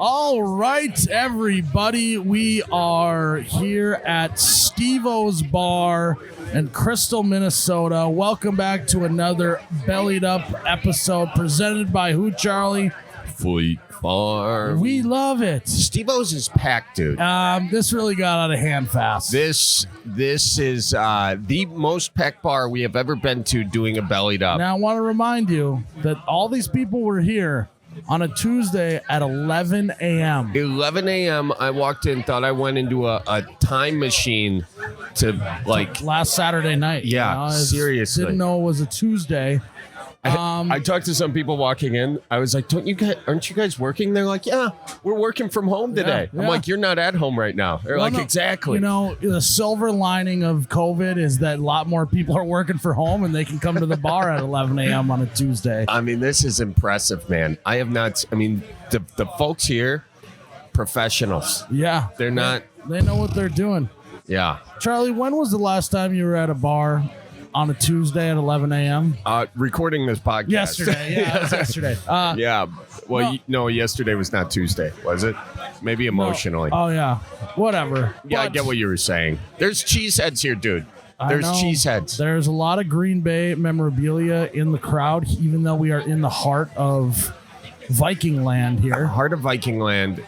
All right, everybody. We are here at Stevo's Bar in Crystal, Minnesota. Welcome back to another Bellied Up episode presented by who, Charlie? Fleet Farm. We love it. Stevo's is packed, dude. This really got out of hand fast. This is the most packed bar we have ever been to doing a Bellied Up. Now, I want to remind you that all these people were here on a Tuesday at 11 a.m. 11 a.m. I walked in, thought I went into a time machine to like last Saturday night. Yeah, seriously. Didn't know it was a Tuesday. I talked to some people walking in. I was like, aren't you guys working? They're like, yeah, we're working from home today. Yeah. I'm like, you're not at home right now. They're like, exactly. You know, the silver lining of COVID is that a lot more people are working from home and they can come to the bar at 11 a.m. on a Tuesday. I mean, this is impressive, man. The folks here, professionals. Yeah. They're not. They know what they're doing. Yeah. Charlie, when was the last time you were at a bar on a Tuesday at 11 a.m.? Recording this podcast. Yesterday. Yeah, it was yesterday. Yeah. Well, no, yesterday was not Tuesday, was it? Maybe emotionally. No. Oh, yeah. Whatever. Yeah, I get what you were saying. There's cheeseheads here, dude. There's cheeseheads. There's a lot of Green Bay memorabilia in the crowd, even though we are in the heart of Viking land here. Heart of Viking land.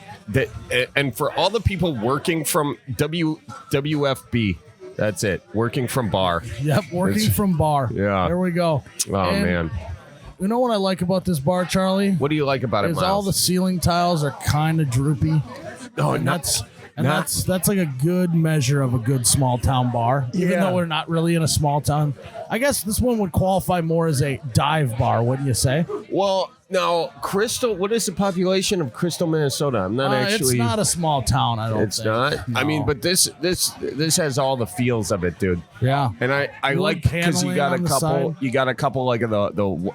And for all the people working from WFB, that's it. Working from bar. Yep, working from bar. Yeah. There we go. Oh, man. You know what I like about this bar, Charlie? What do you like about it, Miles? All the ceiling tiles are kind of droopy. Oh, and that's like a good measure of a good small town bar. Even though we're not really in a small town. I guess this one would qualify more as a dive bar, wouldn't you say? Well, now, Crystal, what is the population of Crystal, Minnesota? I'm not actually. It's not a small town, I don't think. It's not? No. I mean, but this has all the feels of it, dude. Yeah. And I like because you got a couple like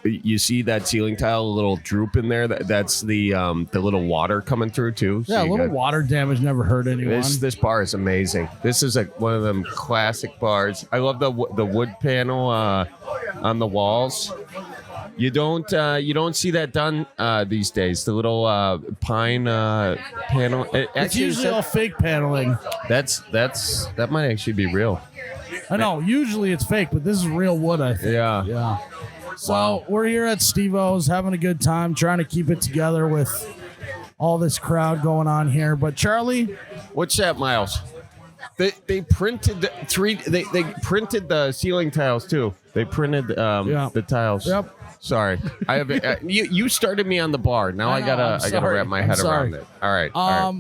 you see that ceiling tile, a little droop in there. That's the little water coming through too. So yeah, a little water damage never hurt anyone. This bar is amazing. This is one of them classic bars. I love the wood panel on the walls. You don't see that done these days. The little pine panel. It's usually all fake paneling. That might actually be real. I know. Usually it's fake, but this is real wood, I think. Yeah. So we're here at Stevo's having a good time, trying to keep it together with all this crowd going on here. But Charlie, what's that, Miles? They printed They printed the ceiling tiles too. They printed the tiles. Yep. Sorry, I have you started me on the bar. Now I gotta wrap my head around it. All right.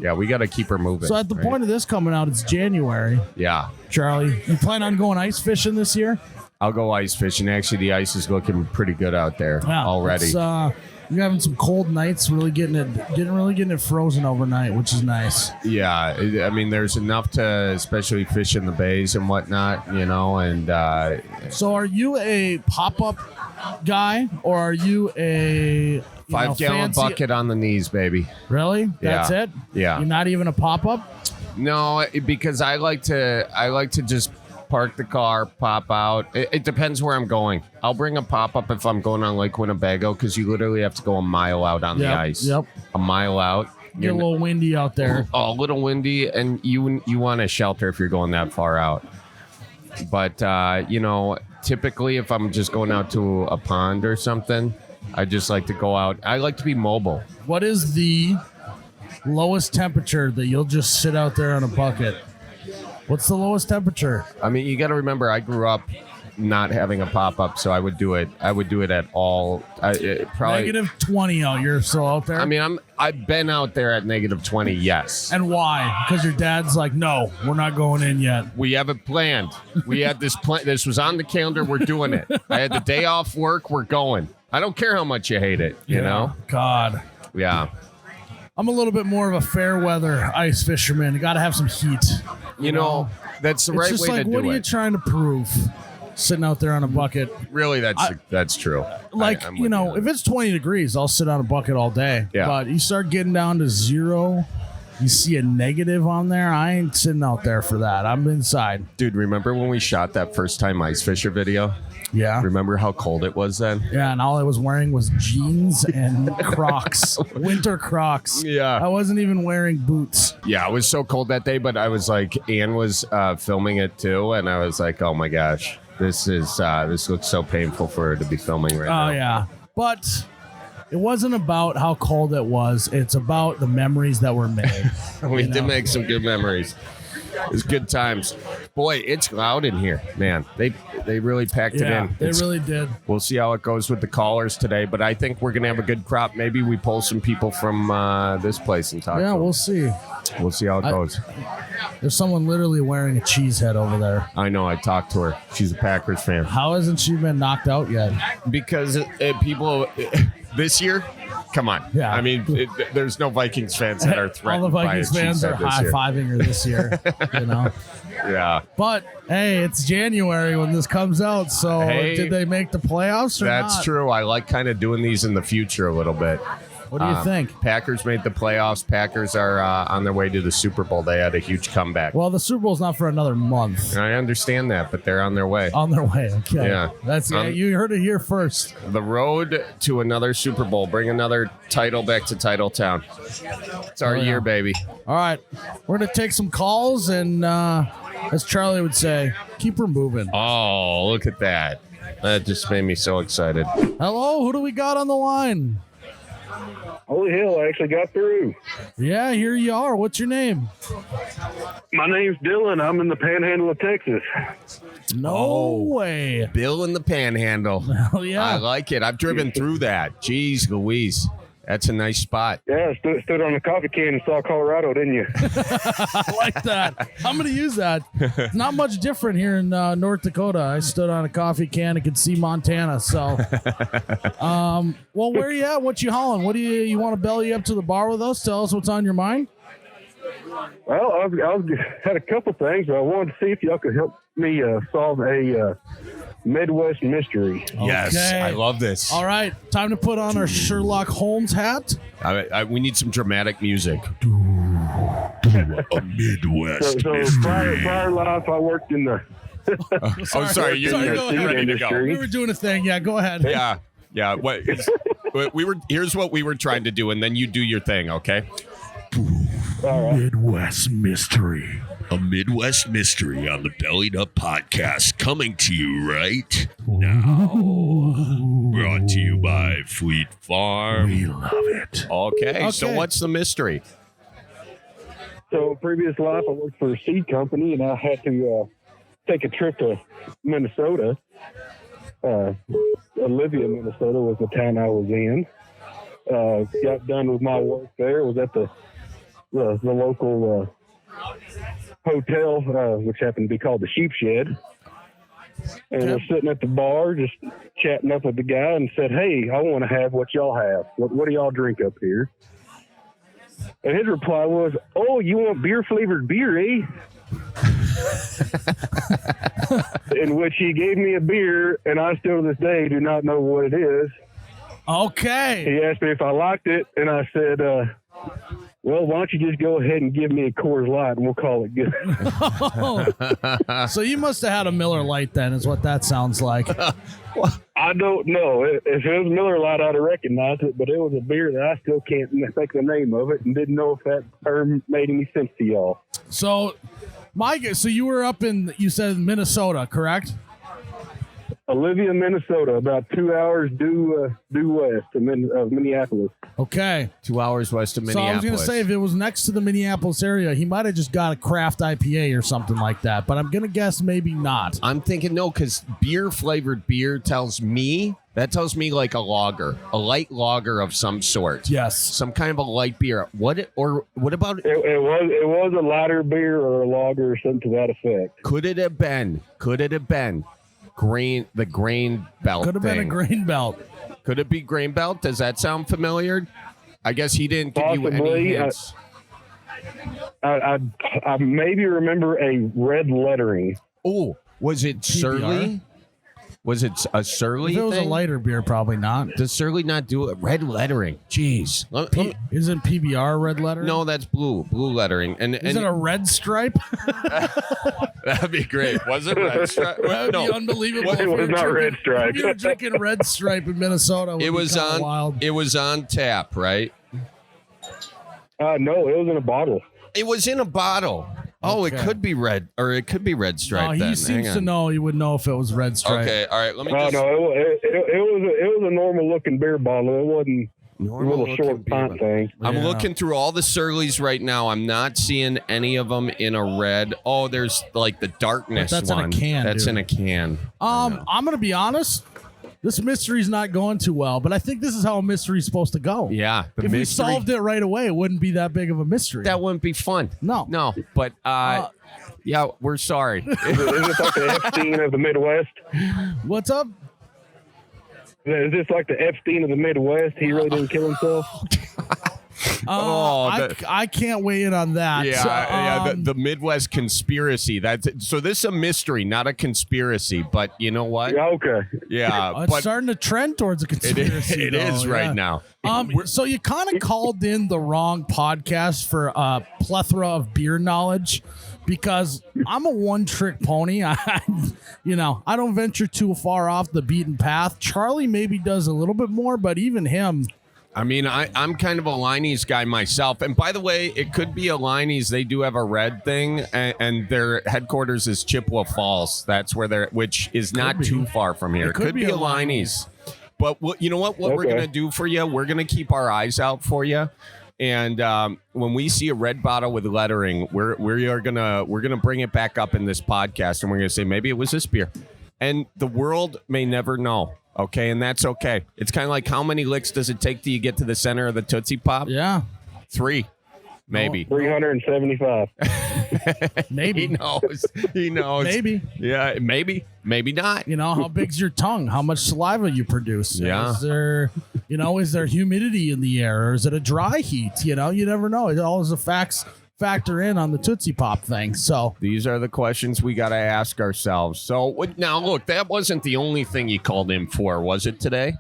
Yeah, we gotta keep her moving. So at the point of this coming out, it's January. Yeah, Charlie, you plan on going ice fishing this year? I'll go ice fishing. Actually, the ice is looking pretty good out there already. You're having some cold nights, really getting it frozen overnight, which is nice. Yeah, I mean, there's enough to especially fish in the bays and whatnot, and. So, are you a pop-up guy, or are you a 5-gallon bucket on the knees, baby? Really? That's it? Yeah. You're not even a pop-up? No, because I like to just park the car, pop out. It depends where I'm going. I'll bring a pop-up if I'm going on Lake Winnebago, because you literally have to go a mile out on the ice. Yep. A mile out. Get a little windy out there. Oh, a little windy, and you want a shelter if you're going that far out. But, typically if I'm just going out to a pond or something, I just like to go out. I like to be mobile. What is the lowest temperature that you'll just sit out there on a bucket? What's the lowest temperature? I mean, you got to remember, I grew up not having a pop-up, so I would do it at all. Probably -20 out. You're still out there? I mean, I've been out there at -20, yes. And why? Because your dad's like, no, we're not going in yet. We have it planned. We had this plan. This was on the calendar. We're doing it. I had the day off work. We're going. I don't care how much you hate it, you know? God. Yeah. I'm a little bit more of a fair weather ice fisherman. You got to have some heat. You know, that's the right way to do it. What are you trying to prove? Sitting out there on a bucket. Really, that's true. If it's 20 degrees, I'll sit on a bucket all day. Yeah. But you start getting down to 0, you see a negative on there, I ain't sitting out there for that. I'm inside. Dude, remember when we shot that first time ice fisher video? Yeah. Remember how cold it was then? Yeah, and all I was wearing was jeans and Crocs, winter Crocs. Yeah. I wasn't even wearing boots. Yeah, it was so cold that day, but I was like, Ann was filming it too, and I was like, oh my gosh, this looks so painful for her to be filming right now. Oh, yeah. But it wasn't about how cold it was. It's about the memories that were made. We did make some good memories. It was good times. Boy, it's loud in here, man. They really packed it in. They really did. We'll see how it goes with the callers today, but I think we're going to have a good crop. Maybe we pull some people from this place and talk to them. We'll see. We'll see how it goes. There's someone literally wearing a cheese head over there. I know. I talked to her. She's a Packers fan. How hasn't she been knocked out yet? Because people this year, come on. Yeah. I mean, there's no Vikings fans that are threatened. All the Vikings by a fans cheese are head this year. high-fiving her this year. You know. Yeah. But hey, it's January when this comes out. So did they make the playoffs or not? That's true. I like kind of doing these in the future a little bit. What do you think? Packers made the playoffs. Packers are on their way to the Super Bowl. They had a huge comeback. Well, the Super Bowl's not for another month. I understand that, but they're on their way. On their way. Okay. Yeah. That's you heard it here first. The road to another Super Bowl. Bring another title back to Title Town. It's our year, baby. All right. We're going to take some calls and, as Charlie would say, keep her moving. Oh, look at that. That just made me so excited. Hello. Who do we got on the line? Holy hell, I actually got through. Yeah, here you are. What's your name? My name's Dylan. I'm in the panhandle of Texas. No way. Bill in the Panhandle. Hell yeah. I like it. I've driven through that. Jeez Louise. That's a nice spot. Yeah, stood on a coffee can and saw Colorado, didn't you? I like that. I'm going to use that. It's not much different here in North Dakota. I stood on a coffee can and could see Montana. So, well, where are you at? What you hauling? What do you want to belly up to the bar with us? Tell us what's on your mind. Well, I had a couple things, but I wanted to see if y'all could help me solve a Midwest mystery. Yes, Okay. I love this. All right, time to put on our Sherlock Holmes hat. We need some dramatic music. A Midwest So prior life, I worked in the Sorry. You're go ahead. ready to go. We were doing a thing. Yeah, go ahead. Yeah. Here's what we were trying to do, and then you do your thing, okay? Midwest Mystery. A Midwest Mystery on the Bellied Up Podcast, coming to you right now. Brought to you by Fleet Farm. We love it. Okay, so what's the mystery? So previous life, I worked for a seed company, and I had to take a trip to Minnesota. Olivia, Minnesota was the town I was in. Got done with my work there. Was at the local hotel, which happened to be called the Sheep Shed. And we're sitting at the bar, just chatting up with the guy, and said, "Hey, I want to have what y'all have. What do y'all drink up here?" And his reply was, "Oh, you want beer-flavored beer, eh?" In which he gave me a beer, and I still to this day do not know what it is. Okay. He asked me if I liked it, and I said, well, why don't you just go ahead and give me a Coors Light, and we'll call it good. So you must have had a Miller Lite then, is what that sounds like. I don't know. If it was Miller Lite, I'd have recognized it, but it was a beer that I still can't think the name of it, and didn't know if that term made any sense to y'all. So, so you were up in, you said Minnesota, correct? Olivia, Minnesota, about 2 hours due west of Minneapolis. Okay. 2 hours west of So I Minneapolis. was going to say, if it was next to the Minneapolis area, he might have just got a craft IPA or something like that, but I'm going to guess maybe not. I'm thinking no, because beer-flavored beer tells me like a lager, a light lager of some sort. Yes. Some kind of a light beer. What about It was a lighter beer or a lager or something to that effect. Could it have been the grain belt? Could have been a grain belt. Could it be grain belt? Does that sound familiar? I guess he didn't give you any Possibly. hints. I maybe remember a red lettering. Oh, was it Surly? Was it a Surly If it was thing? a lighter beer, probably not. Does Surly not do it? Red lettering. Jeez. Isn't PBR red letter? No, that's blue lettering. And Is it a red stripe? that'd be great. Was it red stripe? That'd No. be unbelievable. It if was you were not Red Stripe. If you were drinking red stripe in Minnesota, It was on. wild. It was on tap, right? No, it was in a bottle. It was in a bottle. Oh, it Okay. could be red, or it could be red stripe. No, he then. seems Hang to on. know. He would know if it was red stripe. Okay, all right. Let me Oh just. no, it was a normal looking beer bottle. It wasn't a Normal little looking short beer pint bottle. thing. I'm Yeah. looking through all the Surlys right now. I'm not seeing any of them in a red. Oh, there's like the darkness But that's in a one. can, That's dude. in a can. I'm gonna be honest. This mystery's not going too well, but I think this is how a mystery's supposed to go. Yeah, the If we mystery. solved it right away, it wouldn't be that big of a mystery. That wouldn't be fun. No. No, but yeah, we're sorry. Is this like the Epstein of the Midwest? What's up? Is this like the Epstein of the Midwest? He really didn't kill himself? Oh, I can't weigh in on that. Yeah, So, yeah, the Midwest conspiracy. So this is a mystery, not a conspiracy. But you know what? Yeah, okay. Yeah, it's but starting to trend towards a it conspiracy. is, it is though, right yeah. now. So you kind of called in the wrong podcast for a plethora of beer knowledge, because I'm a one-trick pony. I don't venture too far off the beaten path. Charlie maybe does a little bit more, but even him. I mean, I'm kind of a Liney's guy myself. And by the way, it could be a Liney's. They do have a red thing, and their headquarters is Chippewa Falls. That's where they're, which is not be. too far from here. It could be a a Liney's. But you know what? What we're Okay. gonna do for you? We're gonna keep our eyes out for you. And when we see a red bottle with lettering, we're gonna bring it back up in this podcast, and we're gonna say maybe it was this beer, and the world may never know. Okay, and that's okay. It's kind of like, how many licks does it take till you get to the center of the Tootsie Pop? Yeah, 3, maybe. 375. He knows. He knows. Maybe. Yeah, maybe not. How big's your tongue? How much saliva you produce? Yeah. Is there humidity in the air, or is it a dry heat? You never know. It all is a factor in on the Tootsie Pop thing. So These are the questions we got to ask ourselves. So now, look, that wasn't the only thing you called in for, was it today?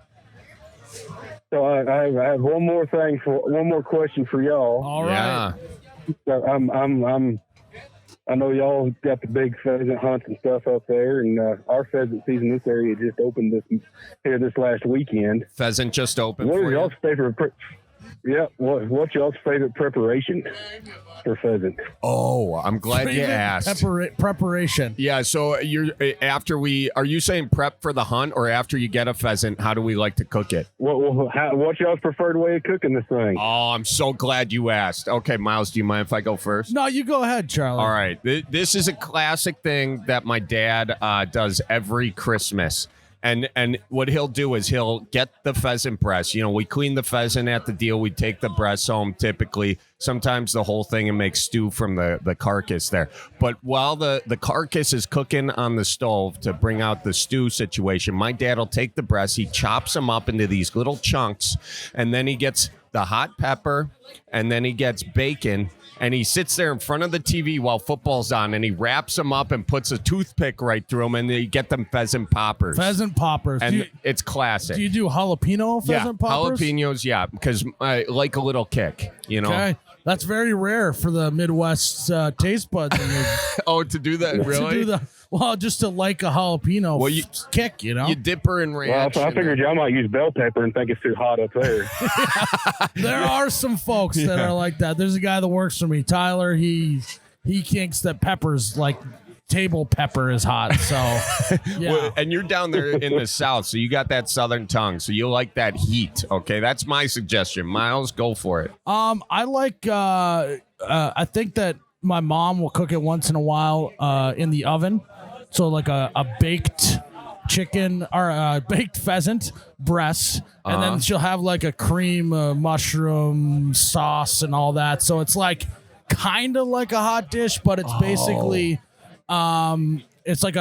So I have one more question for y'all. all right. So I know y'all got the big pheasant hunts and stuff up there, and our pheasant season in this area just opened this last weekend. Pheasant just opened What for is you. y'all's favorite? What's y'all's favorite preparation for pheasant? Oh, I'm glad you Favorite asked. Preparation. Yeah, so are you saying prep for the hunt, or after you get a pheasant, how do we like to cook it? What's y'all's preferred way of cooking this thing? Oh, I'm so glad you asked. Okay, Miles, do you mind if I go first? No, you go ahead, Charlie. All right. This is a classic thing that my dad does every Christmas. And what he'll do is he'll get the pheasant breast. We clean the pheasant at the deal. We take the breast home typically, sometimes the whole thing, and make stew from the carcass there. But while the carcass is cooking on the stove to bring out the stew situation, my dad will take the breast. He chops them up into these little chunks, and then he gets the hot pepper, and then he gets bacon, and he sits there in front of the TV while football's on, and he wraps them up and puts a toothpick right through them, and they get them pheasant poppers. Pheasant poppers. And it's classic. Do you do jalapeno pheasant poppers? Jalapenos, yeah, because I like a little kick, Okay. That's very rare for the Midwest taste buds. Oh, to do that, really? Just to like a jalapeno kick, You dip her in Well, ranch. I figured y'all might use bell pepper and think it's too hot up there. There are some folks that are like that. There's a guy that works for me, Tyler. He thinks that pepper's like table pepper is hot. So, yeah. Well, and you're down there in the South, so you got that Southern tongue, so you like that heat. Okay, that's my suggestion. Miles, go for it. I like. I think that my mom will cook it once in a while in the oven. So like a baked chicken or a baked pheasant breast, and then she'll have like a cream mushroom sauce and all that. So it's like kind of like a hot dish, but it's basically it's like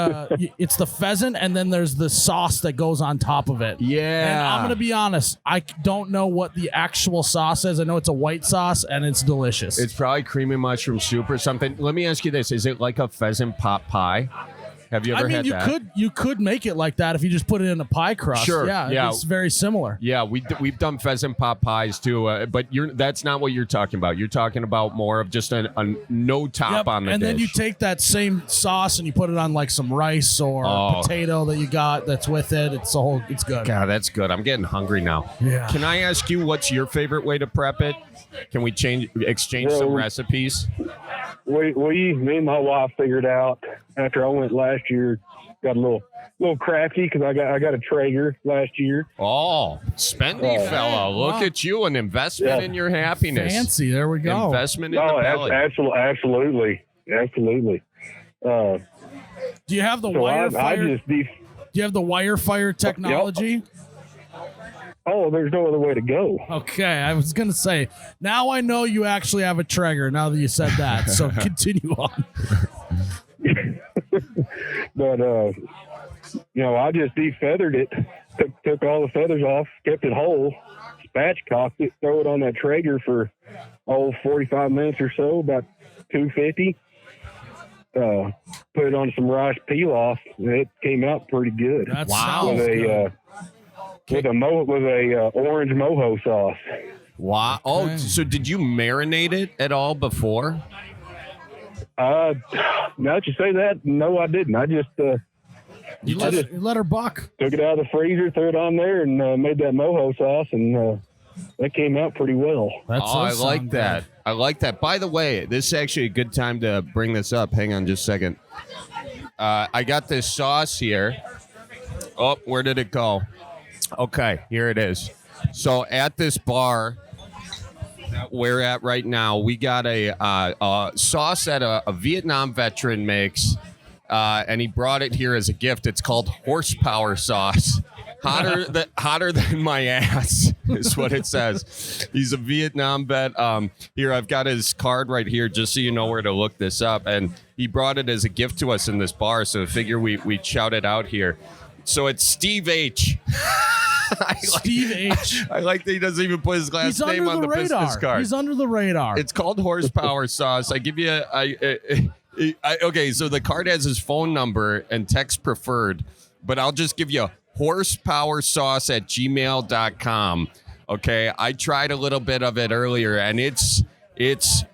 it's the pheasant, and then there's the sauce that goes on top of it. Yeah. And I'm gonna be honest, I don't know what the actual sauce is. I know it's a white sauce, and it's delicious. It's probably creamy mushroom soup or something. Let me ask you this: is it like a pheasant pot pie? Have you ever had that? You could make it like that if you just put it in a pie crust. Sure. Yeah. It's very similar. Yeah, we've done pheasant pot pies too, but that's not what you're talking about. You're talking about more of just a no top on the and dish. then you take that same sauce and you put it on like some rice or potato that you got that's with it. It's good. God, that's good. I'm getting hungry now. Yeah. Can I ask you what's your favorite way to prep it? Can we exchange some recipes? Me and my wife figured out after I went last year, got a little crafty because I got a Traeger last year. Oh, spendy fella. Look at you, an investment in your happiness. Fancy. There we go. Investment in the belly. Absolutely. Do you have the wire fire? Do you have the wire fire technology? Yep. Oh, there's no other way to go. Okay, I was going to say, now I know you actually have a Traeger now that you said that, so continue on. But, I just defeathered it, took all the feathers off, kept it whole, spatchcocked it, throw it on that Traeger for, 45 minutes or so, about 250. Put it on some rice pilaf, and it came out pretty good. That's With a orange mojo sauce. Wow. Oh, so did you marinate it at all before? Now that you say that, no, I didn't. I just you let her buck. Took it out of the freezer, threw it on there, and made that mojo sauce, and that came out pretty well. I like that. Good. I like that. By the way, this is actually a good time to bring this up. Hang on just a second. I got this sauce here. Oh, where did it go? Okay, here it is. So at this bar that we're at right now, we got a sauce that a Vietnam veteran makes, and he brought it here as a gift. It's called horsepower sauce. Hotter than my ass is what it says. He's a Vietnam vet. Here, I've got his card right here just so you know where to look this up. And he brought it as a gift to us in this bar, so I figure we'd shout it out here. So it's Steve H. Steve H. I like that he doesn't even put his last name on the business card. He's under the radar. It's called horsepower sauce. I give you okay, so the card has his phone number and text preferred, but I'll just give you horsepowersauce@gmail.com. Okay, I tried a little bit of it earlier, and it's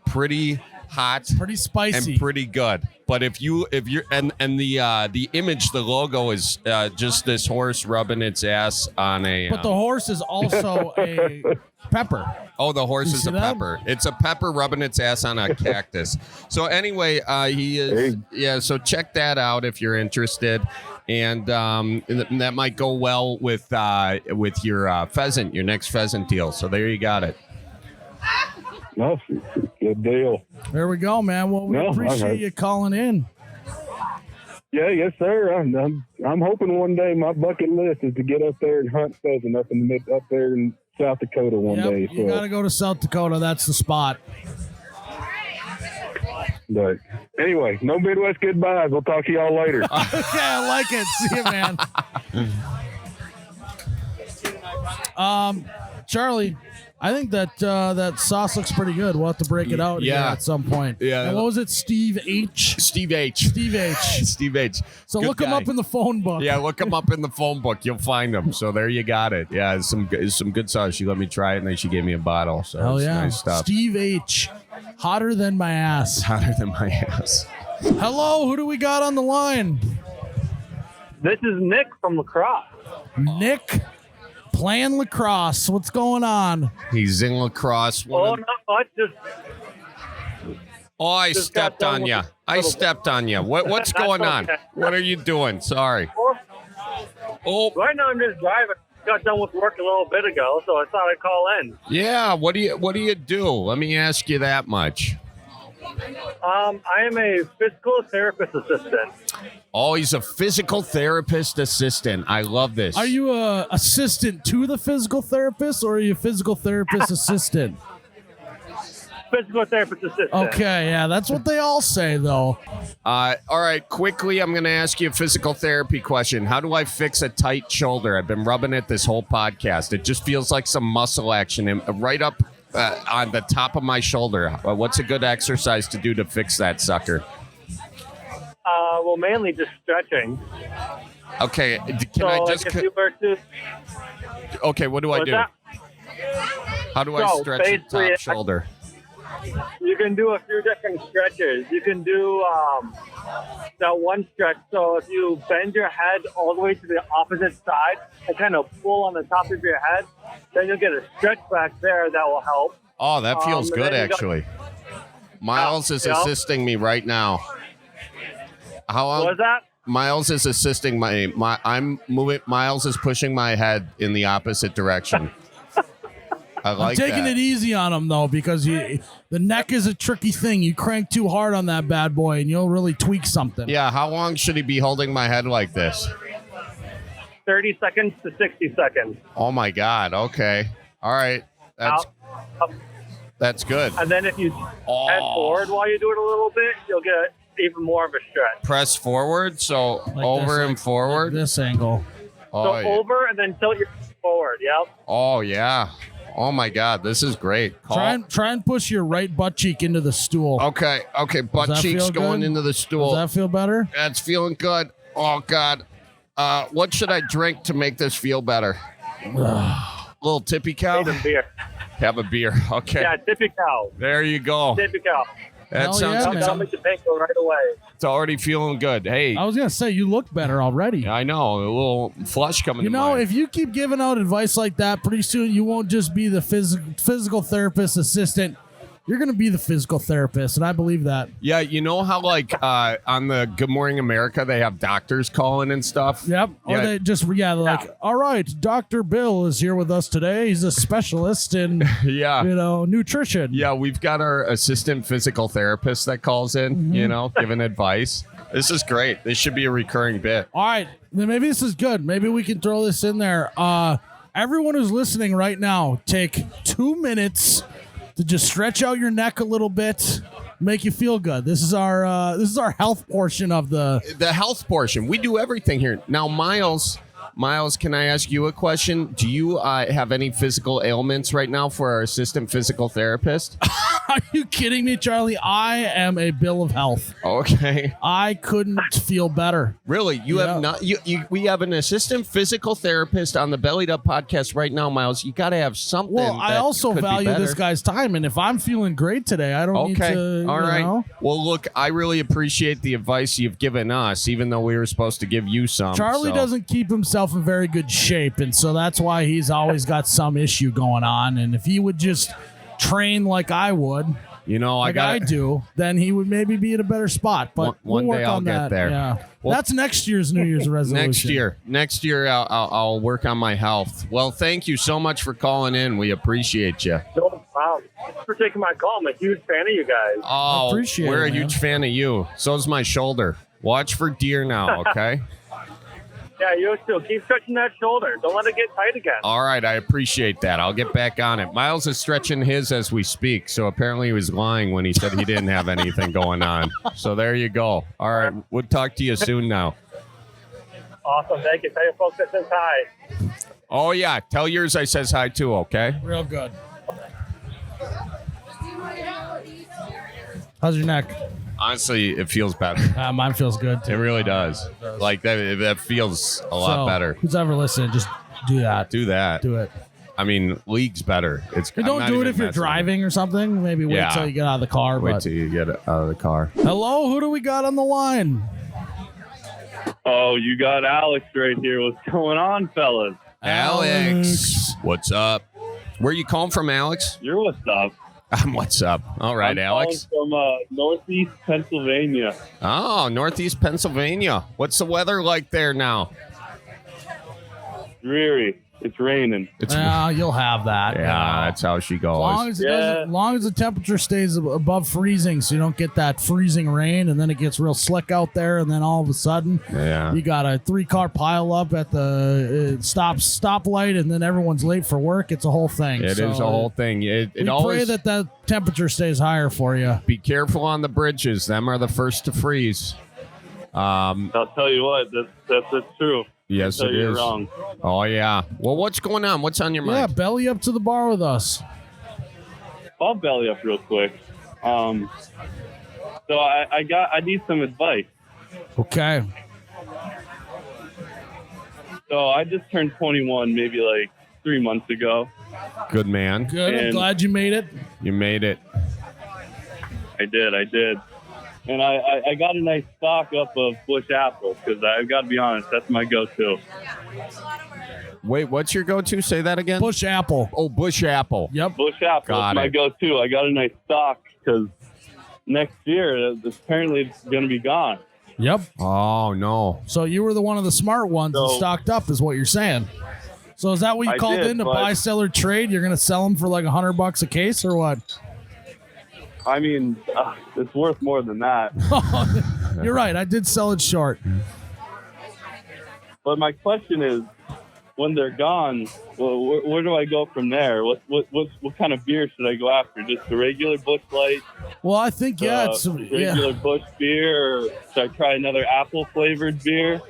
pretty hot, pretty spicy, and pretty good. But if you're the image, the logo is just this horse rubbing its ass on a. But the horse is also a pepper. Oh, the horse is a pepper. It's a pepper rubbing its ass on a cactus. So anyway, he is. Yeah. So check that out if you're interested, and that might go well with your pheasant, your next pheasant deal. So there you got it. No, good deal. There we go, man. Well, we appreciate you calling in. Yeah, yes, sir. I'm hoping one day my bucket list is to get up there and hunt pheasant up there in South Dakota one day. You got to go to South Dakota. That's the spot. But anyway, no Midwest goodbyes. We'll talk to y'all later. Okay, I like it. See you, man. Charlie, I think that sauce looks pretty good. We'll have to break it out here at some point. Yeah. And what was it? Steve H? Steve H. So good look him up in the phone book. Yeah, look him up in the phone book. You'll find him. So there you got it. Yeah, it's some good sauce. She let me try it, and then she gave me a bottle. So hell yeah. Nice stuff. Steve H. Hotter than my ass. Hello, who do we got on the line? This is Nick from lacrosse. Nick? Playing lacrosse. What's going on? He's in lacrosse. Not much. I stepped on you. What's going on? What are you doing? Sorry. Right now I'm just driving. Got done with work a little bit ago, so I thought I'd call in. Yeah. What do you do? Let me ask you that much. I am a physical therapist assistant. Oh, he's a physical therapist assistant. I love this. Are you a assistant to the physical therapist, or are you a physical therapist assistant? Physical therapist assistant. Okay, yeah, that's what they all say, though. All right, quickly, I'm going to ask you a physical therapy question. How do I fix a tight shoulder? I've been rubbing it this whole podcast. It just feels like some muscle action right up on the top of my shoulder. What's a good exercise to do to fix that sucker? Well, mainly just stretching. Okay, can So, I like, just? if you were to, Okay, what do I what's do? that? How do I So, stretch the basically, top shoulder? You can do a few different stretches. You can do that one stretch. So if you bend your head all the way to the opposite side and kind of pull on the top of your head, then you'll get a stretch back there that will help. Oh, that feels and good, then you actually. Miles is Yeah. assisting me right now. How long? What was that? Miles is assisting my. I'm moving. Miles is pushing my head in the opposite direction. I like Taking that. it easy on him though, because the neck is a tricky thing. You crank too hard on that bad boy, and you'll really tweak something. Yeah, how long should he be holding my head like this? 30 seconds to 60 seconds. Oh my God. Okay. All right. That's good. And then if you head forward while you do it a little bit, you'll get even more of a stretch. Press forward, so Like over this, and forward. Like this angle. Oh, So yeah. over and then tilt your forward. Yep. Oh yeah. Oh my God, this is great. Try and push your right butt cheek into the stool. Okay. Butt that cheeks feel going good? into the stool. Does that feel better? That's feeling good. Oh God. What should I drink to make this feel better? Little tippy cow. Take a beer. Have a beer. Okay. Yeah, tippy cow. There you go. Tippy cow. That Hell sounds. yeah, man. That'll make the pain go right away. It's already feeling good. Hey, I was gonna say you look better already. I know a little flush coming. You to know, mind. if you keep giving out advice like that, pretty soon you won't just be the physical therapist assistant. You're going to be the physical therapist, and I believe that. Yeah, you know how like on the Good Morning America they have doctors calling and stuff. Yep. Or Yeah. they just, they're like, all right, Dr. Bill is here with us today. He's a specialist in, Yeah. nutrition. Yeah, we've got our assistant physical therapist that calls in, giving advice. This is great. This should be a recurring bit. All right, then maybe this is good. Maybe we can throw this in there. Everyone who's listening right now, take 2 minutes to just stretch out your neck a little bit, make you feel good. This is our health portion of the health portion. We do everything here. Now, Miles, can I ask you a question? Do you have any physical ailments right now for our assistant physical therapist? Are you kidding me, Charlie? I am a bill of health. Okay. I couldn't feel better. Really? You have not? We have an assistant physical therapist on the Bellied Up podcast right now, Miles. You got to have something. Well, I that also could be value better. this guy's time, and if I'm feeling great today, I don't need to. All right. know. Well, look, I really appreciate the advice you've given us, even though we were supposed to give you some. Charlie so. doesn't keep himself in very good shape, and so that's why he's always got some issue going on. And if he would just train like I would, I do, then he would maybe be in a better spot. But one we'll work day I'll on get that. there. Yeah, Well, that's next year's New Year's resolution. Next year, I'll work on my health. Well, thank you so much for calling in. We appreciate you. No problem. Thanks for taking my call. I'm a huge fan of you guys. Oh, appreciate we're it, a man. huge fan of you. So's my shoulder. Watch for deer now, okay? Yeah, you too. Keep stretching that shoulder. Don't let it get tight again. All right, I appreciate that. I'll get back on it. Miles is stretching his as we speak, so apparently he was lying when he said he didn't have anything going on. So there you go. All right, we'll talk to you soon now. Awesome. Thank you. Tell your folks that says hi. Oh, yeah. Tell yours I says hi, too, okay? Real good. How's your neck? Honestly, it feels better. Mine feels good It too. really does. Like, that feels a lot better. Who's ever listening, just do that. Do that. Do it. I mean, league's better. It's But I'm don't not do it even if you're messing. driving or something. Maybe wait Yeah. till you get out of the car. Wait But till you get out of the car. hello, who do we got on the line? Oh, you got Alex right here. What's going on, fellas? Alex. What's up? Where are you calling from, Alex? You're what's up? What's up? All right, I'm Alex. calling from Northeast Pennsylvania. Oh, Northeast Pennsylvania. What's the weather like there now? Dreary. It's raining. It's You'll have that. yeah, that's how she As long goes. as, long as the temperature stays above freezing, so you don't get that freezing rain, and then it gets real slick out there, and then all of a sudden, Yeah. you got a 3-car pile up at the stoplight, and then everyone's late for work. It's a whole thing. It is So a whole thing. It we always pray that temperature stays higher for you. be careful on the bridges. Them are the first to freeze. I'll tell you what, that's true. Yes, So it you're is. wrong. Oh yeah. Well, what's going on? What's on your Yeah, mind? belly up to the bar with us. I'll belly up real quick. So I need some advice. Okay. So I just turned 21 maybe like 3 months ago. Good man. Good. I'm And- glad you made it. You made it. I did. And I got a nice stock up of Busch Apple because I've got to be honest, that's my go-to. Wait, what's your go-to? Say that again. Busch Apple. Oh, Busch Apple. Yep. Busch Apple Got is my it. go-to. I got a nice stock because next year, apparently it's going to be gone. Yep. Oh, no. So you were one of the smart ones and So- stocked up, is what you're saying. So is that what you I called did, in to but- buy, sell, or trade? You're going to sell them for like $100 a case, or what? I mean, it's worth more than that. You're right. I did sell it short. But my question is, when they're gone, well, where do I go from there? What kind of beer should I go after? Just the regular Busch Light, Well, I think it's regular Busch beer, or should I try another apple flavored beer?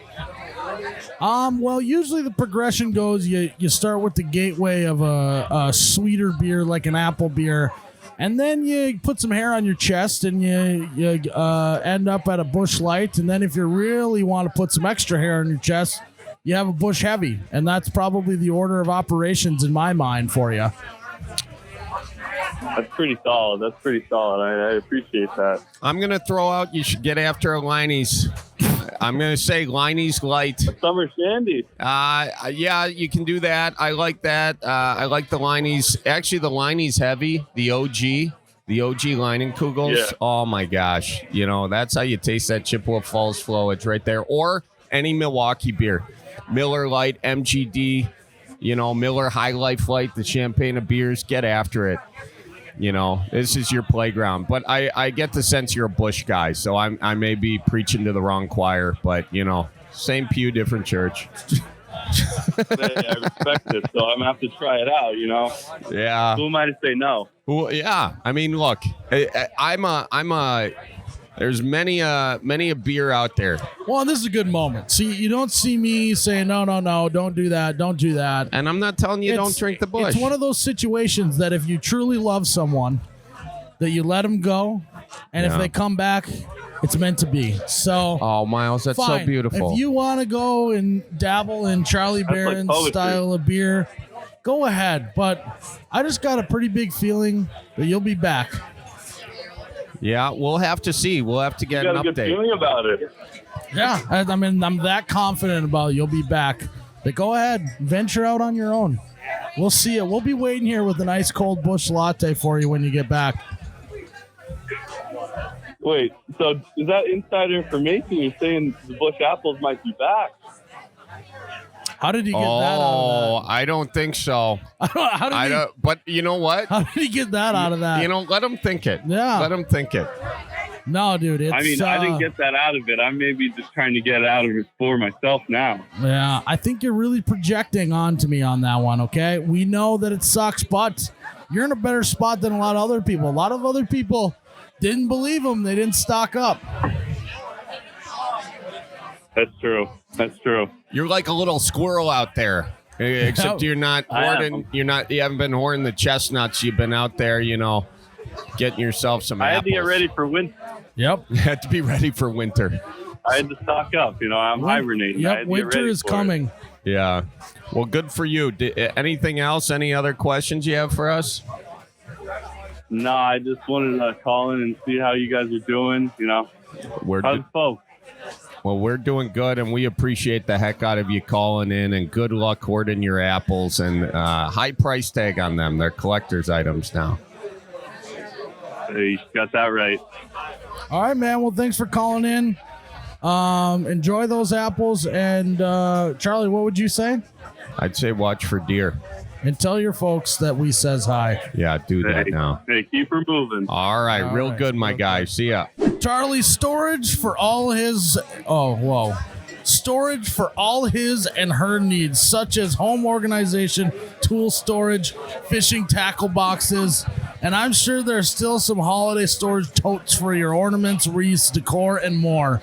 Well, usually the progression goes you start with the gateway of a sweeter beer like an apple beer, and then you put some hair on your chest and you end up at a Busch Light, and then if you really want to put some extra hair on your chest, you have a Busch Heavy, and that's probably the order of operations in my mind for you. That's pretty solid. I appreciate that. I'm going to throw out, you should get after a Liney's. I'm going to say Liney's Light. Summer Shandy. Yeah, you can do that. I like that. I like the Liney's. Actually, the Liney's Heavy, the OG Leinenkugels. Yeah. Oh, my gosh. You know, that's how you taste that Chippewa Falls flow. It's right there. Or any Milwaukee beer. Miller Lite, MGD, Miller High Life Light, the champagne of beers. Get after it. This is your playground. But I get the sense you're a Busch guy, so I may be preaching to the wrong choir, but, same pew, different church. I respect it, so I'm going to have to try it out, Yeah. Who am I to say no? Well, yeah. I mean, look, there's many a beer out there. Well, this is a good moment. See, you don't see me saying, no, don't do that. And I'm not telling you don't drink the Busch. It's one of those situations that if you truly love someone, that you let them go, and if Yeah. they come back, it's meant to be. So, Oh, Miles, that's fine. so beautiful. If you want to go and dabble in Charlie That's like Barron's poetry. style of beer, go ahead. But I just got a pretty big feeling that you'll be back. Yeah, we'll have to see. We'll have to get You an got a good update. feeling about it. Yeah, I mean, I'm that confident about you'll be back. But go ahead, venture out on your own. We'll see you. We'll be waiting here with an ice cold Busch latte for you when you get back. Wait, so is that inside information? You're saying the Busch Apples might be back? How did you get that out of I don't think so. that? I don't. But you know what? How did he get that out of that? Let them think it. Yeah. Let them think it. No, dude. It's, I mean, I didn't get that out of it. I may be just trying to get out of it for myself now. Yeah, I think you're really projecting onto me on that one, okay? We know that it sucks, but you're in a better spot than a lot of other people. A lot of other people didn't believe them. They didn't stock up. That's true. You're like a little squirrel out there. Except you're not I am. hoarding. You haven't been hoarding the chestnuts. You've been out there, getting yourself some I had apples. to get ready for winter. Yep. You had to be ready for winter. I had to stock up. I'm hibernating. I had Yep, to get winter ready is for it. coming. Yeah. Well, good for you. Anything else? Any other questions you have for us? No, I just wanted to call in and see how you guys are doing. We're How's folks? Well, we're doing good, and we appreciate the heck out of you calling in, and good luck hoarding your apples, and high price tag on them. They're collector's items now. Hey, you got that right. All right, man. Well, thanks for calling in. Enjoy those apples. And Charlie, what would you say? I'd say watch for deer. And tell your folks that we says hi. Yeah, do that now. Hey, keep her moving. All right, All real right, good, my real guy. good. See ya. Charlie, storage for all his storage for all his and her needs, such as home organization, tool storage, fishing tackle boxes, and I'm sure there's still some holiday storage totes for your ornaments, wreaths, decor, and more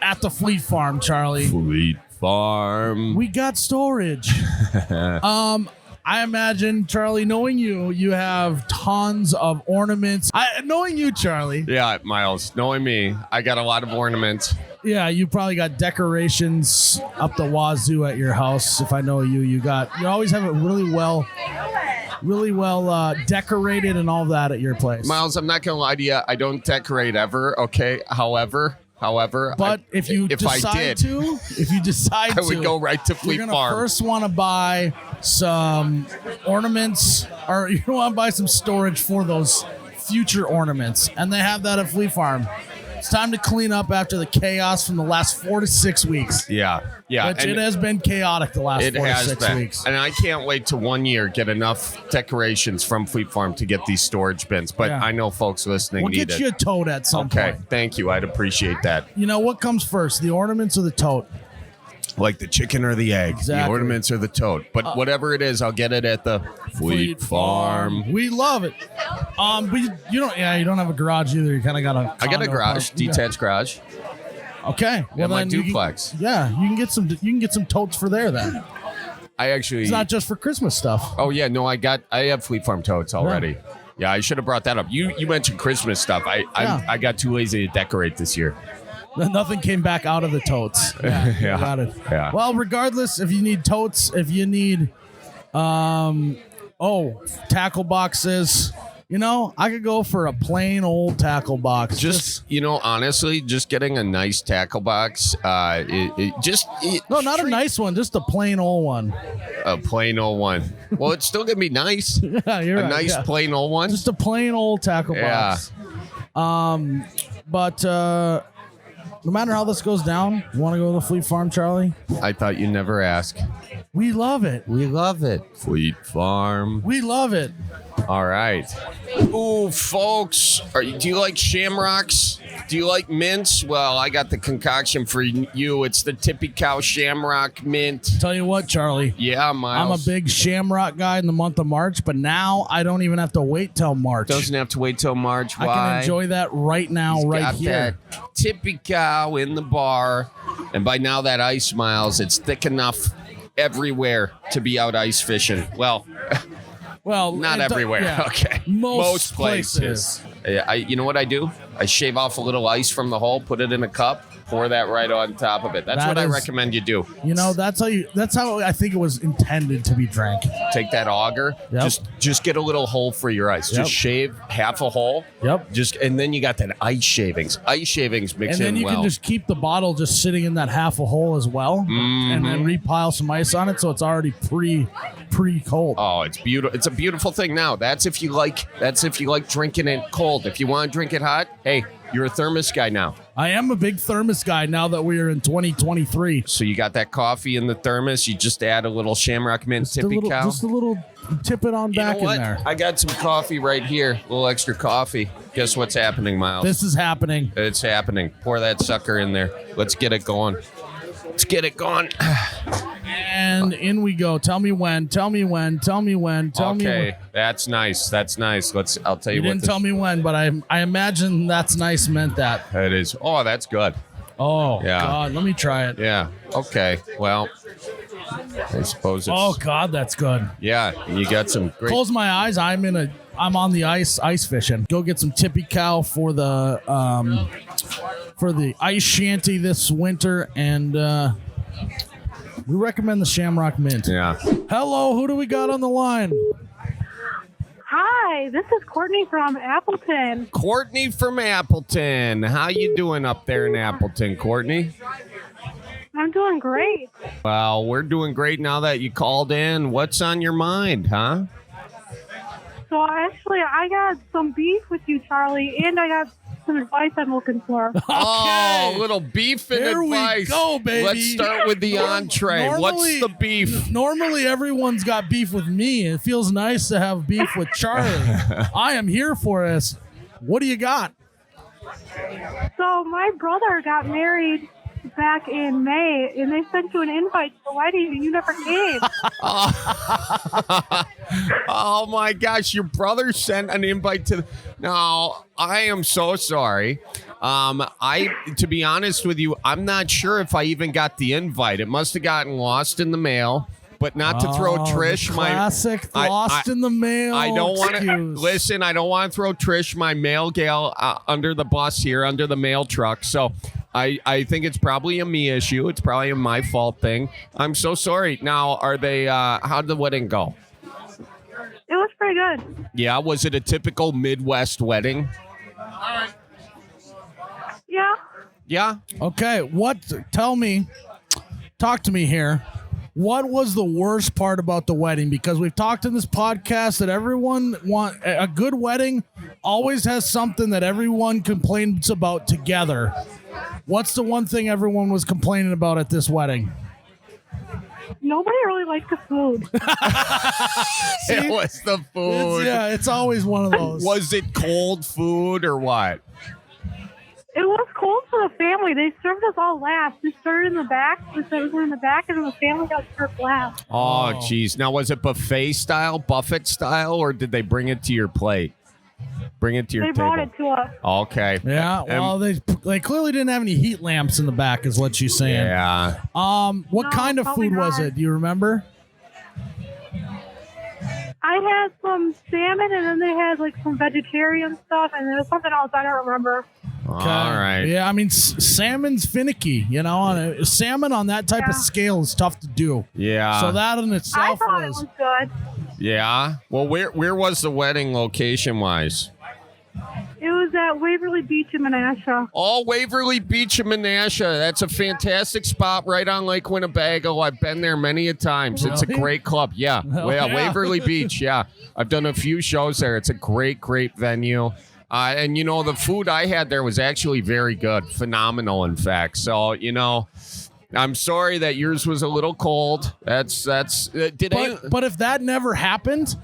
at the Fleet Farm, Charlie. Fleet Farm. We got storage. I imagine, Charlie, knowing you have tons of ornaments. Knowing you, Charlie. Yeah, Miles, knowing me, I got a lot of ornaments. Yeah, you probably got decorations up the wazoo at your house. If I know you, you always have it really well decorated and all that at your place. Miles, I'm not going to lie to you. I don't decorate ever, okay? However, but if you decide to, I would go right to Fleet you're gonna Farm. first want to buy some ornaments, or you want to buy some storage for those future ornaments, and they have that at Fleet Farm. It's time to clean up after the chaos from the last 4 to 6 weeks. Yeah. Which it has been chaotic the last 4 to 6 weeks. And I can't wait to 1 year get enough decorations from Fleet Farm to get these storage bins. But Yeah. I know folks listening We'll need get it. you a tote at some Okay, point. thank you. I'd appreciate that. You know, what comes first, the ornaments or the tote? Like the chicken or the egg, Exactly. the ornaments or the tote. But whatever it is, I'll get it at the Fleet Farm. We love it. But you don't have a garage either. You kind of got a I got a condo garage, apartment. detached garage. Okay. Yeah, my then you duplex. you can get some totes for there then. I actually. It's not just for Christmas stuff. Oh yeah, no, I have Fleet Farm totes already. Yeah, I should have brought that up. You mentioned Christmas stuff. I got too lazy to decorate this year. Nothing came back out of the totes. Yeah, you Yeah. got it. Yeah. Well, regardless, if you need totes, if you need tackle boxes, I could go for a plain old tackle box. Just honestly, just getting a nice tackle box. not a nice one, just a plain old one. A plain old one. Well, it's still gonna be nice. Yeah, you're A right, nice yeah. plain old one. Just a plain old tackle Yeah. box. But no matter how this goes down, you want to go to the Fleet Farm, Charlie? I thought you'd never ask. We love it. We love it. Fleet Farm. We love it. All right. Ooh, folks, do you like Shamrocks? Do you like mints? Well, I got the concoction for you. It's the Tippy Cow Shamrock Mint. Tell you what, Charlie. Yeah, I'm a Miles. big Shamrock guy in the month of March, but now I don't even have to wait till March. Doesn't have to wait till March. Why? I can enjoy that right now, He's right got here. that Tippy Cow in the bar. And by now that ice, Miles, it's thick enough everywhere to be out ice fishing. Well, not everywhere. yeah. Okay. Most places. You know what I do? I shave off a little ice from the hole, put it in a cup, pour that right on top of it. That's That what I is- recommend you do. That's how I think it was intended to be drank. Take that auger, Yep. just get a little hole for your ice. Yep. Just shave half a hole. Yep. And then you got that ice shavings. Ice shavings mix And then in you well. can just keep the bottle just sitting in that half a hole as well, and then repile some ice on it so it's already pre-cold. Oh, it's beautiful. It's a beautiful thing now. That's if you like drinking it cold. If you want to drink it hot, hey, you're a thermos guy now. I am a big thermos guy now that we are in 2023. So you got that coffee in the thermos. You just add a little Shamrock Mint Tippy Cow. Just a little tip it on You back know what? in there. I got some coffee right here. A little extra coffee. Guess what's happening, Miles? This is happening. It's happening. Pour that sucker in there. Let's get it going. Let's get it going. And in we go. Tell me when. Tell me when. Tell me when. Tell me when. Okay, that's nice. That's nice. I'll tell you You what. didn't tell me when, but I imagine that's nice meant that. It is. Oh, that's good. Oh, Yeah. God. Let me try it. Yeah. Okay. Well, I suppose it's. Oh, God, that's good. Yeah, you got some great. Close my eyes. I'm on the ice fishing. Go get some Tippy Cow for the ice shanty this winter, and we recommend the Shamrock Mint. Yeah. Hello, who do we got on the line? Hi, this is Courtney from Appleton. Courtney from Appleton. How you doing up there in Appleton, Courtney? I'm doing great. Well, we're doing great now that you called in. What's on your mind, huh? So actually, I got some beef with you, Charlie, and I got some advice I'm looking for. Oh, little beef and Here we advice. go, baby. Let's start with the entree. What's Normally- the beef? Normally, everyone's got beef with me. It feels nice to have beef with Charlie. I am here for us. What do you got? So my brother got married back in May, and they sent you an invite to the wedding, and you never came. Oh my gosh, your brother sent an invite to. No, I am so sorry. To be honest with you, I'm not sure if I even got the invite. It must have gotten lost in the mail. but not to throw Trish my classic lost in the mail. I don't want to excuse. listen. I don't want to throw Trish, my mail gal, under the bus here, under the mail truck. So I think it's probably a me issue. It's probably a my fault thing. I'm so sorry. Now, are they? How'd the wedding go? It was pretty good. Yeah, was it a typical Midwest wedding? Yeah. Yeah. Okay, talk to me here. What was the worst part about the wedding? Because we've talked in this podcast that everyone a good wedding always has something that everyone complains about together. What's the one thing everyone was complaining about at this wedding? Nobody really liked the food. It was the food. It's always one of those. Was it cold food or what? It was cold for the family. They served us all last. We started in the back. We were in the back, and then the family got served last. Oh, geez. Now, was it buffet style, or did they bring it to your plate? Bring it to your They table? brought it to us. Okay. Yeah, well, they clearly didn't have any heat lamps in the back, is what she's saying. Yeah. What No, kind of probably food was not. it? Do you remember? I had some salmon, and then they had like some vegetarian stuff, and there was something else I don't remember. All right. Yeah, I mean, salmon's finicky, salmon on that type of scale is tough to do. Yeah. So that in I itself thought it was good. Yeah. Well, where was the wedding location wise? It was at Waverly Beach in Menasha. Oh, Waverly Beach in Menasha. That's a fantastic spot right on Lake Winnebago. I've been there many a times. It's a Really? great club. Yeah. Yeah. Waverly Beach. Yeah. I've done a few shows there. It's a great venue. And, the food I had there was actually very good. Phenomenal, in fact. So, I'm sorry that yours was a little cold. But if that never happened,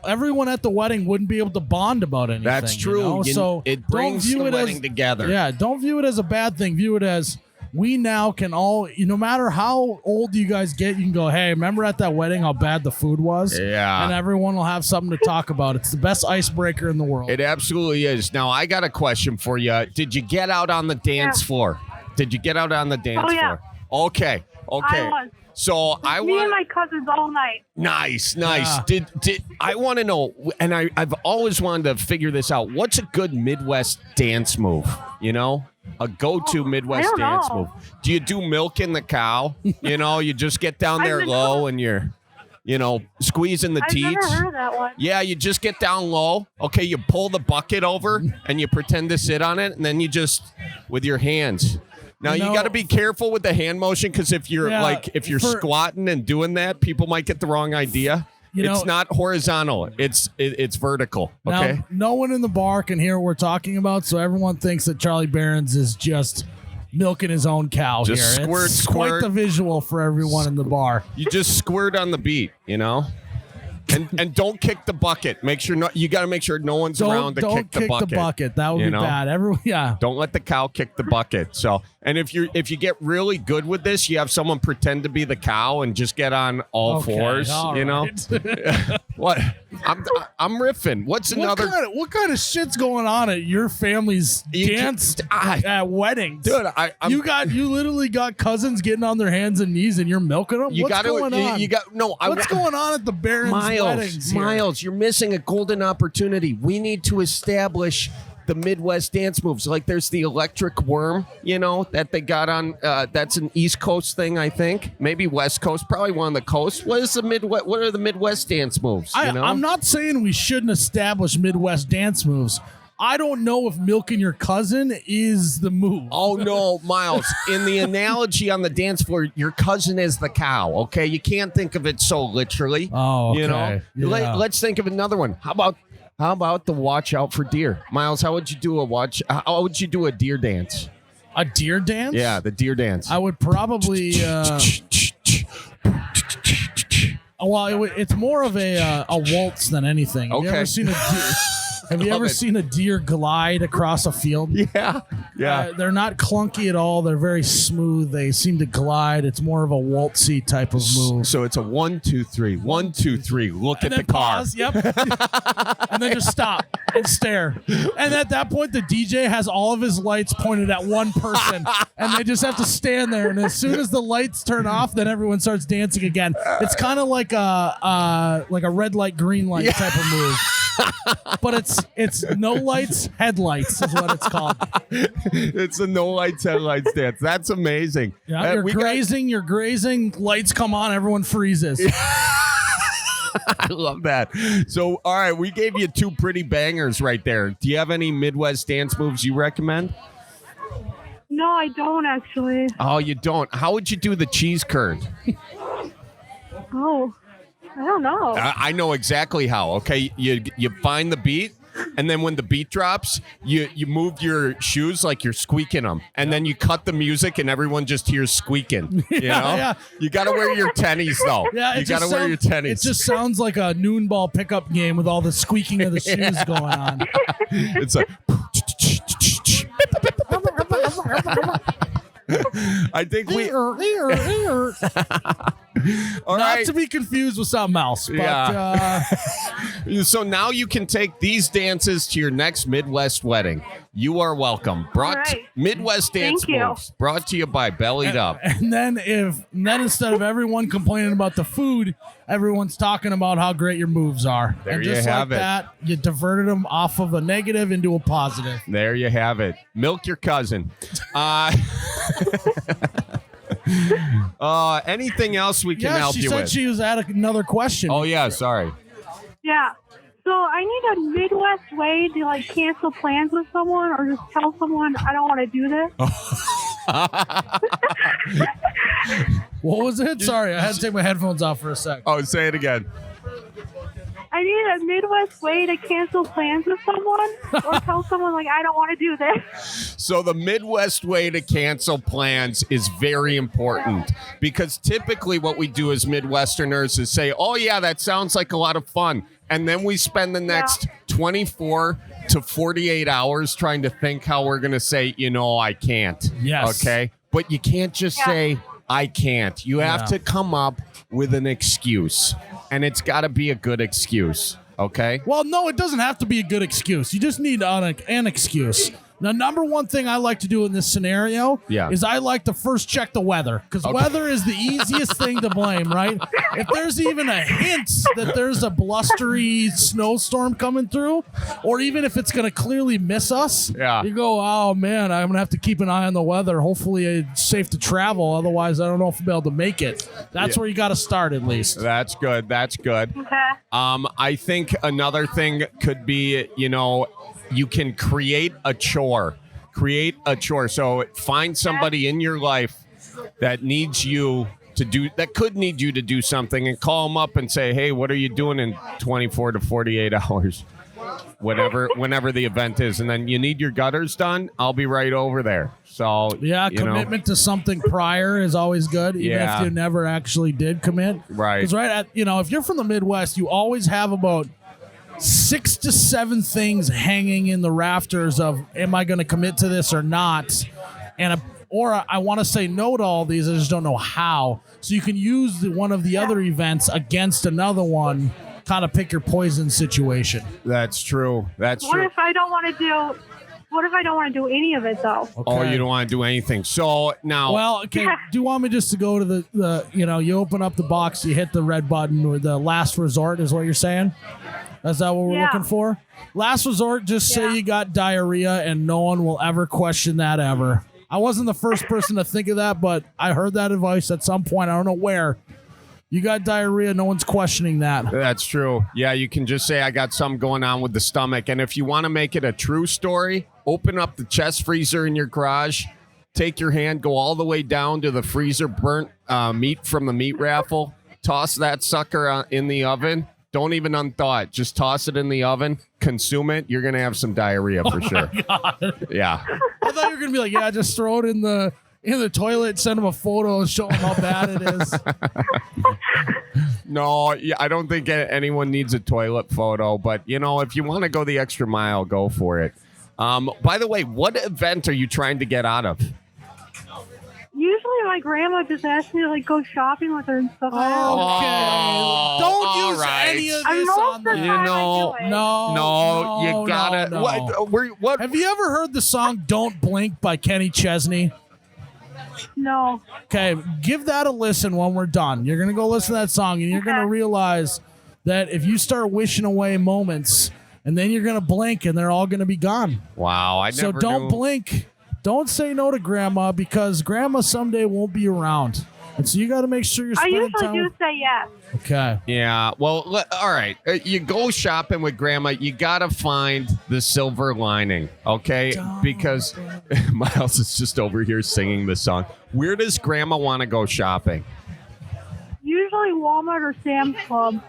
everyone at the wedding wouldn't be able to bond about anything. That's true. So it brings don't view the it wedding together. Yeah, don't view it as a bad thing. View it as we now can all, no matter how old you guys get, you can go, hey, remember at that wedding how bad the food was? Yeah. And everyone will have something to talk about. It's the best icebreaker in the world. It absolutely is. Now, I got a question for you. Did you get out on the dance floor? Did you get out on the dance floor? Okay. I was. So Me and my cousins all night. Nice. Yeah. Did I want to know? And I've always wanted to figure this out. What's a good Midwest dance move? A go-to Midwest I don't dance know. move. Do you do milking the cow? You just get down there I've been low told- and you're, squeezing the I've teats. never heard that one. Yeah, you just get down low. Okay, you pull the bucket over and you pretend to sit on it, and then you just with your hands. Now you got to be careful with the hand motion because if you're squatting and doing that, people might get the wrong idea. It's not horizontal; it's vertical. Okay. Now, no one in the bar can hear what we're talking about, so everyone thinks that Charlie Barons is just milking his own cow Just here. squirt, it's squirt. quite the visual for everyone in the bar. You just squirt on the beat, And don't kick the bucket. You got to make sure no one's around to Don't kick the bucket. That would be bad. Don't let the cow kick the bucket. So, and if you get really good with this, you have someone pretend to be the cow and just get on all fours. all right. What? I'm riffing. What's another? What kind of shit's going on at your family's dance at weddings, dude? You literally got cousins getting on their hands and knees, and you're milking them. What's going on? What's going on at the Barons' weddings? Miles, you're missing a golden opportunity. We need to establish the Midwest dance moves. Like there's the electric worm, that they got on. That's an East Coast thing, I think. Maybe West Coast, probably one of the coasts. What are the Midwest dance moves? I'm not saying we shouldn't establish Midwest dance moves. I don't know if milking your cousin is the move. Oh, no, Miles. In the analogy on the dance floor, your cousin is the cow, okay? You can't think of it so literally. Oh, okay. Yeah. Let's think of another one. How about the watch out for deer? Miles, how would you do a deer dance? A deer dance? Yeah, the deer dance. I would probably... Well, it's more of a waltz than anything. Have you ever seen a deer? Have you ever seen a deer glide across a field? Yeah. They're not clunky at all. They're very smooth. They seem to glide. It's more of a waltzy type of move. So it's a 1, 2, 3. 1, 2, 3. Look at the car. Pause, yep. And then just stop and stare. And at that point, the DJ has all of his lights pointed at one person, and they just have to stand there. And as soon as the lights turn off, then everyone starts dancing again. It's kind of like a red light, green light type of move. But it's no lights, headlights is what it's called. It's a no lights, headlights dance. That's amazing. Yeah, you're grazing, lights come on, everyone freezes. I love that. So, all right, we gave you 2 pretty bangers right there. Do you have any Midwest dance moves you recommend? No, I don't actually. Oh, you don't? How would you do the cheese curd? Oh, I don't know. I know exactly how. Okay, you find the beat, and then when the beat drops, you move your shoes like you're squeaking them, and then you cut the music, and everyone just hears squeaking. You know? Yeah. You got to wear your tennies though. Yeah, you got to wear your tennies. It just sounds like a noon ball pickup game with all the squeaking of the shoes going on. It's like. I think we. All Not right. to be confused with something else, but So now you can take these dances to your next Midwest wedding. You are welcome. Midwest dance moves brought to you by Bellied Up. And then instead of everyone complaining about the food, everyone's talking about how great your moves are. There and you just have like it. that, you diverted them off of a negative into a positive. There you have it. Milk your cousin. Anything else we can help she you said with? she was at another question. Oh yeah, sorry. Yeah. So I need a Midwest way to like cancel plans with someone or just tell someone I don't want to do this. What was it? Sorry, I had to take my headphones off for a sec. Oh, say it again. I need a Midwest way to cancel plans with someone or tell someone like I don't want to do this. So the Midwest way to cancel plans is very important because typically what we do as Midwesterners is say, oh yeah, that sounds like a lot of fun. And then we spend the next 24 to 48 hours trying to think how we're going to say, I can't. Yes. Okay. But you can't just say, I can't. You have to come up with an excuse. And it's got to be a good excuse. Okay. Well, no, it doesn't have to be a good excuse. You just need an excuse. Now, number one thing I like to do in this scenario is I like to first check the weather because weather is the easiest thing to blame, right? If there's even a hint that there's a blustery snowstorm coming through, or even if it's going to clearly miss us, you go, oh, man, I'm going to have to keep an eye on the weather. Hopefully it's safe to travel. Otherwise, I don't know if I'll be able to make it. That's where you got to start at least. That's good. That's good. Okay. I think another thing could be, you can create a chore. So find somebody in your life that needs you to do, that could need you to do something, and call them up and say, hey, what are you doing in 24 to 48 hours? Whenever the event is. And then you need your gutters done, I'll be right over there. So commitment to something prior is always good, even if you never actually did commit. Right. Because if you're from the Midwest, you always have about 6 to 7 things hanging in the rafters of, am I going to commit to this or not? Or I want to say no to all these, I just don't know how. So you can use one of the other events against another one, kind of pick your poison situation. That's true. What if I don't want to do any of it though? Okay. Oh, you don't want to do anything. So now, well, okay. Do you want me just to go to the you open up the box, you hit the red button, or the last resort is what you're saying? Is that what we're looking for? Last resort, just say you got diarrhea and no one will ever question that ever. I wasn't the first person to think of that, but I heard that advice at some point. I don't know where. You got diarrhea, no one's questioning that. That's true. Yeah, you can just say I got something going on with the stomach. And if you want to make it a true story, open up the chest freezer in your garage, take your hand, go all the way down to the freezer, burnt meat from the meat raffle, toss that sucker in the oven. Don't even unthaw it. Just toss it in the oven, consume it. You're going to have some diarrhea for sure. God. Yeah. I thought you were going to be like, just throw it in the toilet, send them a photo and show them how bad it is. No, yeah, I don't think anyone needs a toilet photo, but if you want to go the extra mile, go for it. By the way, what event are you trying to get out of? Usually my grandma just asks me to like go shopping with her and stuff. Okay. Don't use right. any of I this most on of the the time know, I do it. No, you gotta. no. What? Have you ever heard the song "Don't Blink" by Kenny Chesney? No. Okay, give that a listen when we're done. You're gonna go listen to that song, and you're gonna realize that if you start wishing away moments, and then you're gonna blink, and they're all gonna be gone. Wow, I never So don't knew. blink. Don't say no to grandma because grandma someday won't be around. And so you got to make sure you're I spending usually time. do say yes. Okay. Yeah, well, all right. You go shopping with grandma, you got to find the silver lining, okay? Because Miles is just over here singing the song. Where does grandma want to go shopping? Usually Walmart or Sam's Club.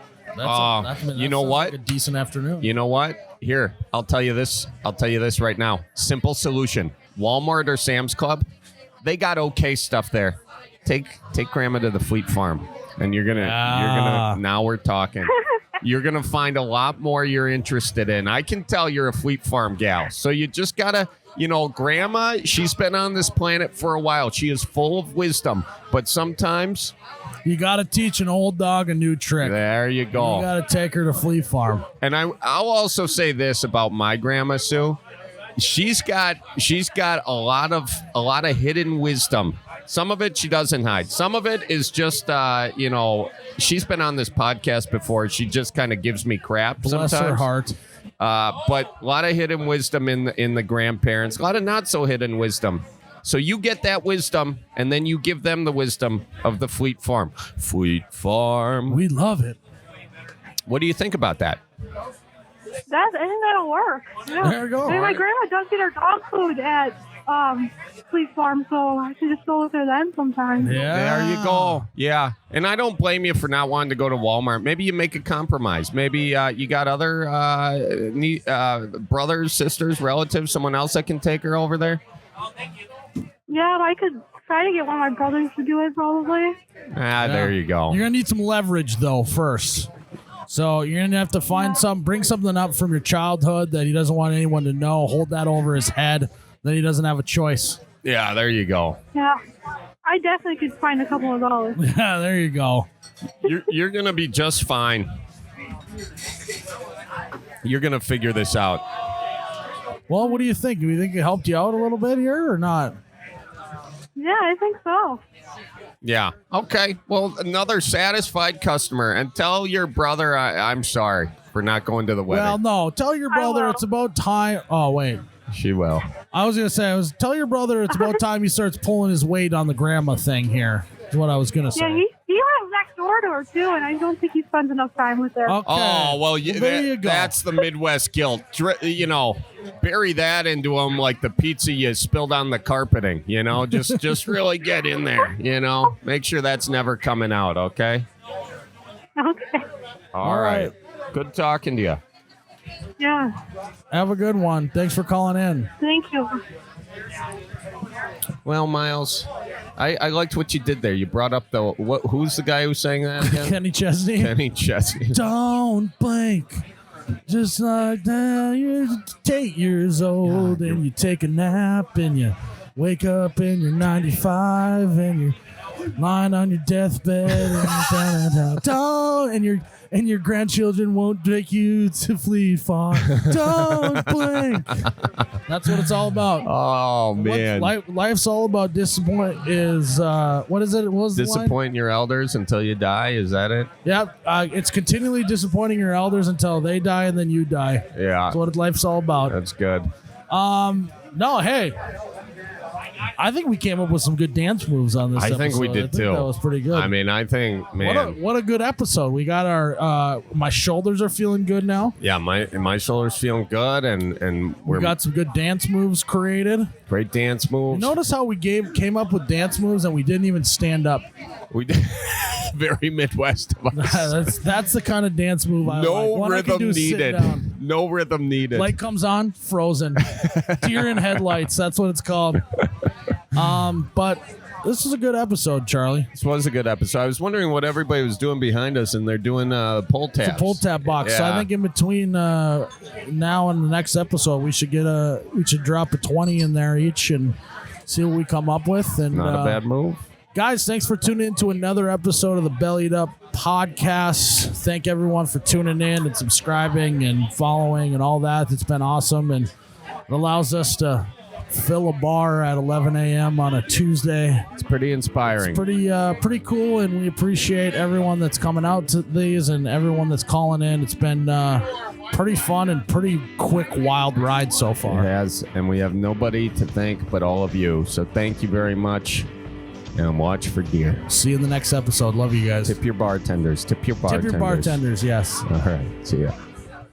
You know what? Like a decent afternoon. You know what? Here, I'll tell you this. I'll tell you this right now. Simple solution. Walmart or Sam's Club, they got okay stuff there. Take grandma to the Fleet Farm, and you're gonna now we're talking. You're gonna find a lot more you're interested in. I can tell you're a Fleet Farm gal. So you just gotta, grandma, she's been on this planet for a while. She is full of wisdom, but sometimes you got to teach an old dog a new trick. there you go. You got to take her to Fleet Farm. And I'll also say this about my grandma Sue. She's got a lot of hidden wisdom. Some of it she doesn't hide. Some of it is just she's been on this podcast before. She just kind of gives me crap Bless sometimes. her heart. But a lot of hidden wisdom in the grandparents. A lot of not so hidden wisdom. So you get that wisdom, and then you give them the wisdom of the Fleet Farm. Fleet Farm. We love it. What do you think about that? I think that'll work. Yeah. There you go. And my grandma does get her dog food at Fleet Farm, so I should just go with her then sometime. Yeah. There you go. Yeah. And I don't blame you for not wanting to go to Walmart. Maybe you make a compromise. Maybe you got other brothers, sisters, relatives, someone else that can take her over there? Yeah, I could try to get one of my brothers to do it probably. There you go. You're going to need some leverage, though, first. So you're going to have to find bring something up from your childhood that he doesn't want anyone to know. Hold that over his head. Then he doesn't have a choice. Yeah, there you go. Yeah. I definitely could find a couple of dollars. Yeah, there you go. You're going to be just fine. You're going to figure this out. Well, what do you think? Do you think it helped you out a little bit here or not? Yeah, I think so. Yeah. Okay. Well, another satisfied customer. And tell your brother I'm sorry for not going to the wedding. Well, no. Tell your brother it's about time. Oh, wait. She will. I was going to say, tell your brother it's about time he starts pulling his weight on the grandma thing here. Is what I was going to say. Yeah, he lives next door to her, too, and I don't think he spends enough time with her. Okay. Oh, well, there you go. That's the Midwest guilt. Bury that into him like the pizza you spilled on the carpeting, Just really get in there, Make sure that's never coming out, okay? Okay. All right. Good talking to you. Yeah. Have a good one. Thanks for calling in. Thank you. Well, Miles, I liked what you did there. You brought up who's the guy who sang that again? Kenny Chesney. Kenny Chesney. Don't blink. Just like that, you're 8 years old and you take a nap and you wake up and you're 95 and you're lying on your deathbed and your grandchildren won't take you to Fleet Farm. Don't blink. That's what it's all about. Oh, man. Life's all about disappoint. What is it? What was the line? Disappoint your elders until you die. Is that it? Yeah. It's continually disappointing your elders until they die and then you die. Yeah. That's what life's all about. That's good. No, hey. I think we came up with some good dance moves on this episode. I think we did too. That was pretty good. I mean, I think, man. What a good episode. We got our my shoulders are feeling good now. Yeah, my shoulders feeling good, and we got some good dance moves created. Great dance moves. Notice how we came up with dance moves and we didn't even stand up. We did. Very Midwest of us. That's the kind of dance move I like. No rhythm needed. No rhythm needed. Light comes on, frozen. Deer in headlights. That's what it's called. But This is a good episode, Charlie. This was a good episode. I was wondering what everybody was doing behind us, and they're doing pull tabs. It's a pull tab box. So I Yeah. think in between now and the next episode, we should drop a 20 in there each and see what we come up with. And Not a bad move. guys, thanks for tuning in to another episode of the Bellied Up Podcast. Thank everyone for tuning in and subscribing and following and all that. It's been awesome, and it allows us to fill a bar at 11 a.m. on a Tuesday. It's pretty inspiring. It's pretty cool, and we appreciate everyone that's coming out to these and everyone that's calling in. It's been pretty fun and pretty quick, wild ride so It far. has, and we have nobody to thank but all of you. So thank you very much, and watch for deer. See you in the next episode. Love you guys. Tip your bartenders. Tip your bartenders. Tip your bartenders, yes. All right. See ya.